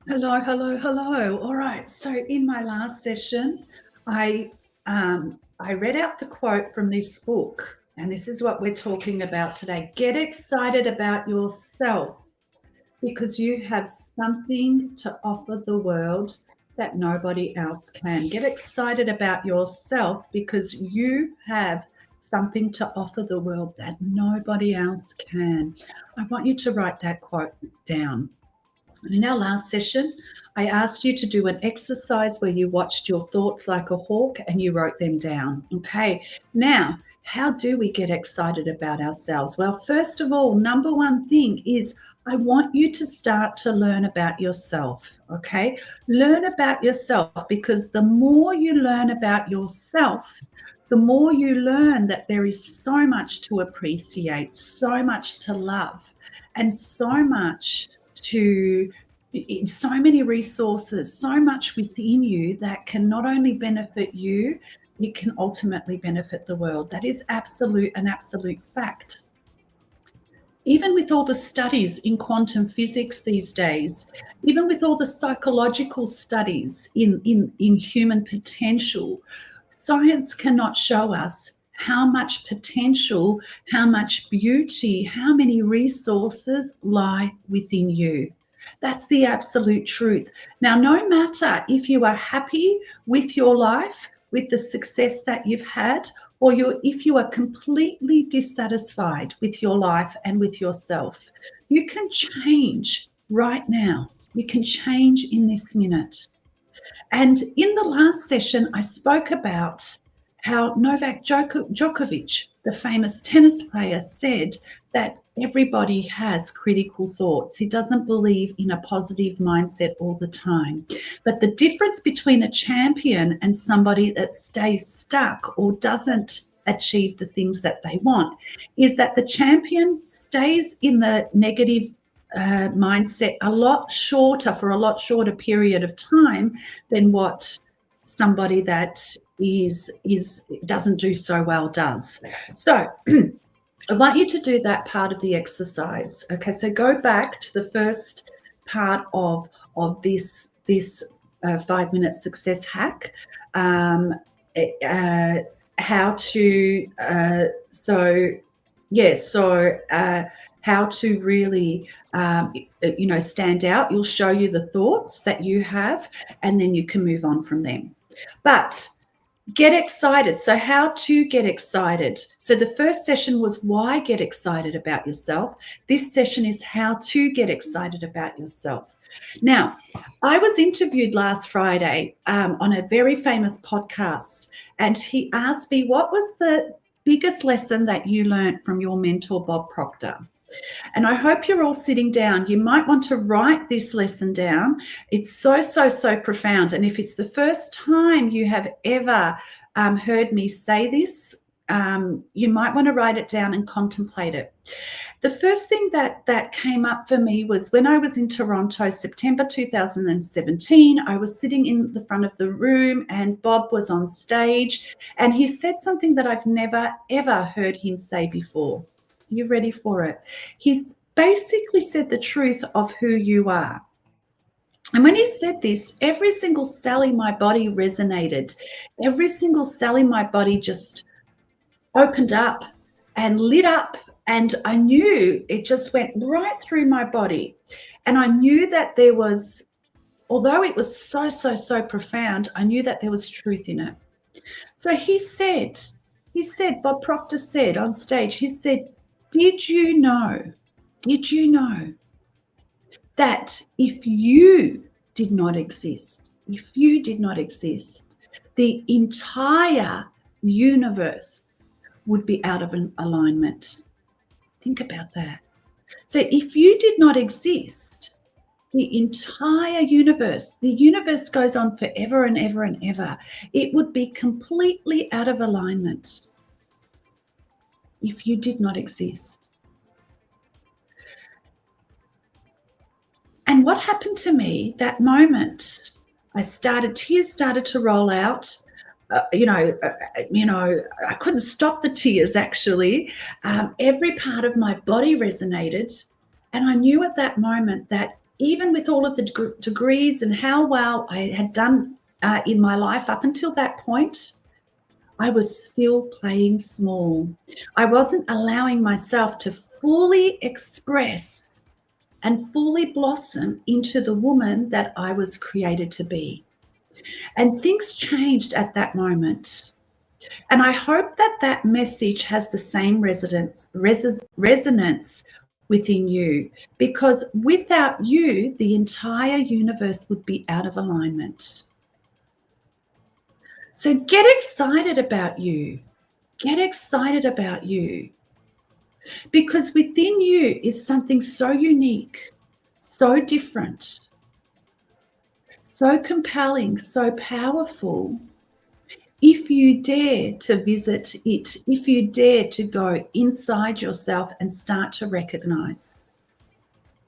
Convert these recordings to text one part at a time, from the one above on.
Hello, hello, hello. All right. So in my last session, I read out the quote from this book, and this is what we're talking about today. Get excited about yourself because you have something to offer the world that nobody else can. Get excited about yourself because you have something to offer the world that nobody else can. I want you to write that quote down. And in our last session, I asked you to do an exercise where you watched your thoughts like a hawk and you wrote them down. Okay, now, how do we get excited about ourselves? Well, first of all, number one thing is I want you to start to learn about yourself. Okay, learn about yourself because the more you learn about yourself, the more you learn that there is so much to appreciate, so much to love, and so much to so many resources, so much within you that can not only benefit you, it can ultimately benefit the world. That is an absolute fact. Even with all the studies in quantum physics these days, even with all the psychological studies in human potential, science cannot show us how much potential, how much beauty, how many resources lie within you. That's the absolute truth. Now, no matter if you are happy with your life, with the success that you've had, or if you are completely dissatisfied with your life and with yourself, you can change right now. You can change in this minute. And in the last session, I spoke about how Novak Djokovic, the famous tennis player, said that everybody has critical thoughts. He doesn't believe in a positive mindset all the time. But the difference between a champion and somebody that stays stuck or doesn't achieve the things that they want is that the champion stays in the negative mindset for a lot shorter period of time than what somebody that is doesn't do so well does. So I want you to do that part of the exercise. Okay, so go back to the first part of this 5-minute success hack. How to how to really stand out. You'll show you the thoughts that you have, and then you can move on from them. But get excited. So how to get excited. So the first session was why get excited about yourself. This session is how to get excited about yourself. Now, I was interviewed last Friday on a very famous podcast, and he asked me, what was the biggest lesson that you learned from your mentor, Bob Proctor? And I hope you're all sitting down. You might want to write this lesson down. It's so profound. And if it's the first time you have ever heard me say this, you might want to write it down and contemplate it. The first thing that came up for me was when I was in Toronto, September 2017, I was sitting in the front of the room and Bob was on stage, and he said something that I've never, ever heard him say before. You ready for it? He's basically said the truth of who you are. And when he said this, every single cell in my body resonated. Every single cell in my body just opened up and lit up. And I knew it just went right through my body. And I knew that there was, although it was so profound, I knew that there was truth in it. So he said, Bob Proctor said on stage, he said, did you know that if you did not exist, the entire universe would be out of alignment? Think about that. So if you did not exist, the entire universe, the universe goes on forever and ever and ever. It would be completely out of alignment if you did not exist. And what happened to me that moment, tears started to roll out. I couldn't stop the tears, actually. Every part of my body resonated. And I knew at that moment that even with all of the degrees and how well I had done in my life up until that point, I was still playing small. I wasn't allowing myself to fully express and fully blossom into the woman that I was created to be. And things changed at that moment. And I hope that that message has the same resonance within you, because without you, the entire universe would be out of alignment. So get excited about you. Get excited about you. Because within you is something so unique, so different, so compelling, so powerful. If you dare to visit it, if you dare to go inside yourself and start to recognize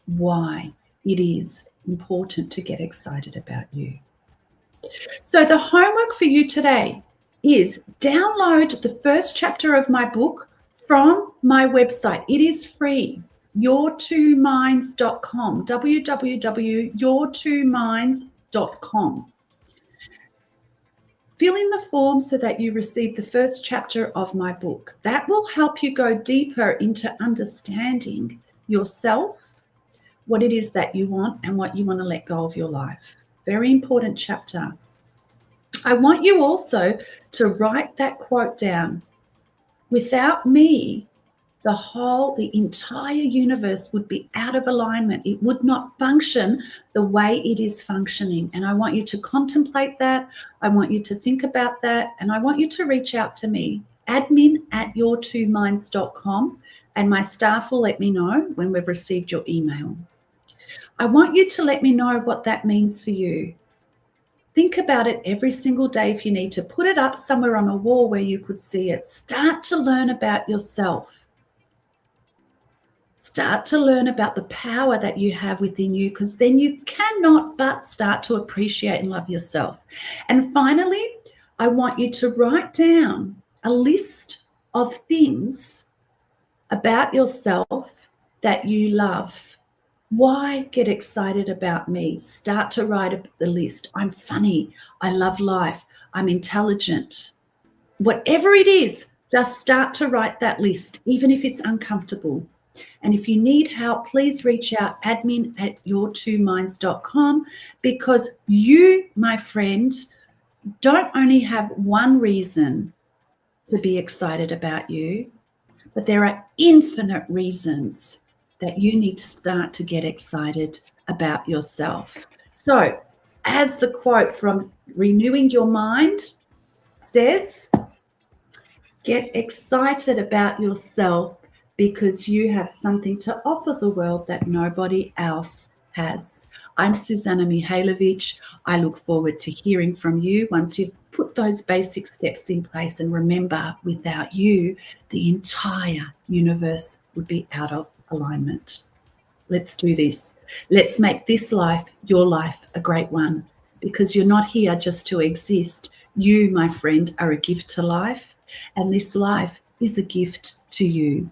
why it is important to get excited about you. So the homework for you today is download the first chapter of my book from my website. It is free, yourtwominds.com, www.yourtwominds.com. Fill in the form so that you receive the first chapter of my book. That will help you go deeper into understanding yourself, what it is that you want, and what you want to let go of your life. Very important chapter. I want you also to write that quote down. Without me, the entire universe would be out of alignment. It would not function the way it is functioning. And I want you to contemplate that. I want you to think about that. And I want you to reach out to me, admin@yourtwominds.com, and my staff will let me know when we've received your email. I want you to let me know what that means for you. Think about it every single day if you need to. Put it up somewhere on a wall where you could see it. Start to learn about yourself. Start to learn about the power that you have within you, because then you cannot but start to appreciate and love yourself. And finally, I want you to write down a list of things about yourself that you love. Why get excited about me? Start to write the list. I'm funny. I love life. I'm intelligent. Whatever it is, just start to write that list, even if it's uncomfortable. And if you need help, please reach out, admin@yourtwominds.com, because you, my friend, don't only have one reason to be excited about you, but there are infinite reasons that you need to start to get excited about yourself. So, as the quote from Renewing Your Mind says, get excited about yourself because you have something to offer the world that nobody else has. I'm Suzana Mihailovic. I look forward to hearing from you once you've put those basic steps in place. And remember, without you, the entire universe would be out of alignment. Let's do this. Let's make this life, your life, a great one, because you're not here just to exist. You, my friend, are a gift to life, and this life is a gift to you.